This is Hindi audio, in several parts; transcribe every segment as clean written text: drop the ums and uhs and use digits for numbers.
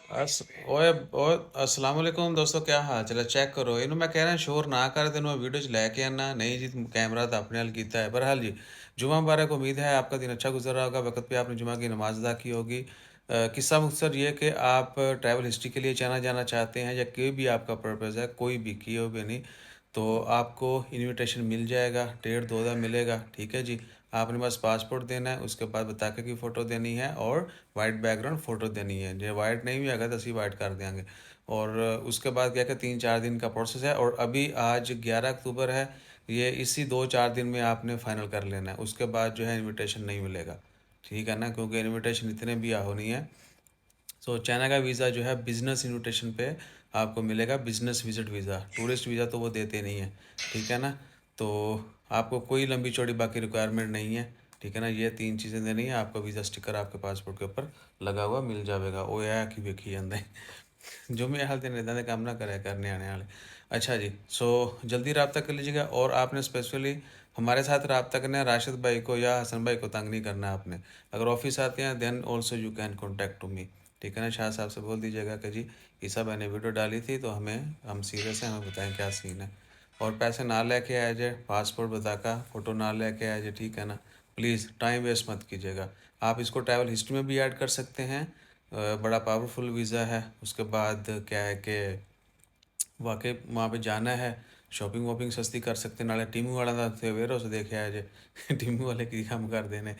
ओए ओए अस्सलाम वालेकुम दोस्तों, क्या हाल चल है? चेक करो इन्हों, मैं कह रहा शोर ना कर तेन वीडियो च लैके आना नहीं जी, कैमरा तो अपने हाल किया है। बहरहाल जी, जुमा मुबारक। उम्मीद है आपका दिन अच्छा गुजर रहा होगा, वक्त पे आपने जुमा की नमाज अदा की होगी। किस्सा मुख्तसर ये कि आप ट्रैवल हिस्ट्री के लिए चना जाना चाहते हैं या कोई भी आपका पर्पज़ है, कोई भी किए हो भी नहीं, तो आपको इनविटेशन मिल जाएगा, 1.5-2 मिलेगा। ठीक है जी। आपने बस पासपोर्ट देना है, उसके बाद बताके की फ़ोटो देनी है और वाइट बैकग्राउंड फ़ोटो देनी है। जो वाइट नहीं भी आएगा तो असी वाइट कर देंगे। और उसके बाद क्या कि 3-4 दिन का प्रोसेस है, और अभी आज 11 अक्टूबर है। ये इसी 2-4 दिन में आपने फ़ाइनल कर लेना है, उसके बाद जो है इनविटेशन नहीं मिलेगा। ठीक है ना, क्योंकि इनविटेशन इतने भी हो नहीं है। सो चाइना का वीज़ा जो है बिज़नेस इनविटेशन पे आपको मिलेगा, business visit visa. Tourist visa तो वो देते नहीं है। ठीक है ना। तो आपको कोई लंबी चौड़ी बाकी रिक्वायरमेंट नहीं है। ठीक है ना, ये 3 चीज़ें देनी है आपको। वीज़ा स्टिकर आपके पासपोर्ट के ऊपर लगा हुआ मिल जाएगा। वो है कि वेखी जाता है जो मेरे हाल तेन इदा के काम ना करे करने आने वाले। अच्छा जी, सो जल्दी रब्ता कर लीजिएगा। और आपने स्पेशली हमारे साथ रब्ता करना है, राशिद भाई को या हसन भाई को तंग नहीं करना है आपने। अगर ऑफिस आते हैं then also you can contact to me. ठीक है ना, शाह साहब से बोल दीजिएगा कि जी ईसा भाई ने वीडियो डाली थी तो हम सीरियस हैं, हमें बताएं क्या सीन है। और पैसे ना लेके आए जाए, पासपोर्ट बताका फ़ोटो ना लेके आए जाए। ठीक है ना, प्लीज़ टाइम वेस्ट मत कीजिएगा। आप इसको ट्रैवल हिस्ट्री में भी ऐड कर सकते हैं। बड़ा पावरफुल वीज़ा है। उसके बाद क्या है कि वाकई वहाँ पे जाना है, शॉपिंग वॉपिंग सस्ती कर सकते हैं। नाले टीमू वाला का थे वेरो से देखे आए जे टीमू वाले की काम कर देने।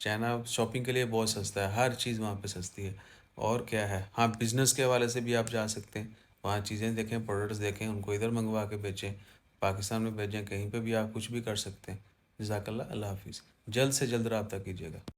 चाइना शॉपिंग के लिए बहुत सस्ता है, हर चीज़ वहाँ पे सस्ती है। और क्या है, हाँ बिज़नेस के हवाले से भी आप जा सकते हैं। वहाँ चीज़ें देखें, प्रोडक्ट्स देखें, उनको इधर मंगवा के बेचें, पाकिस्तान में भेजें, कहीं पे भी आप कुछ भी कर सकते हैं। जज़ाकल्लाह, अल्लाह हाफिज़। जल्द से जल्द रब्ता कीजिएगा।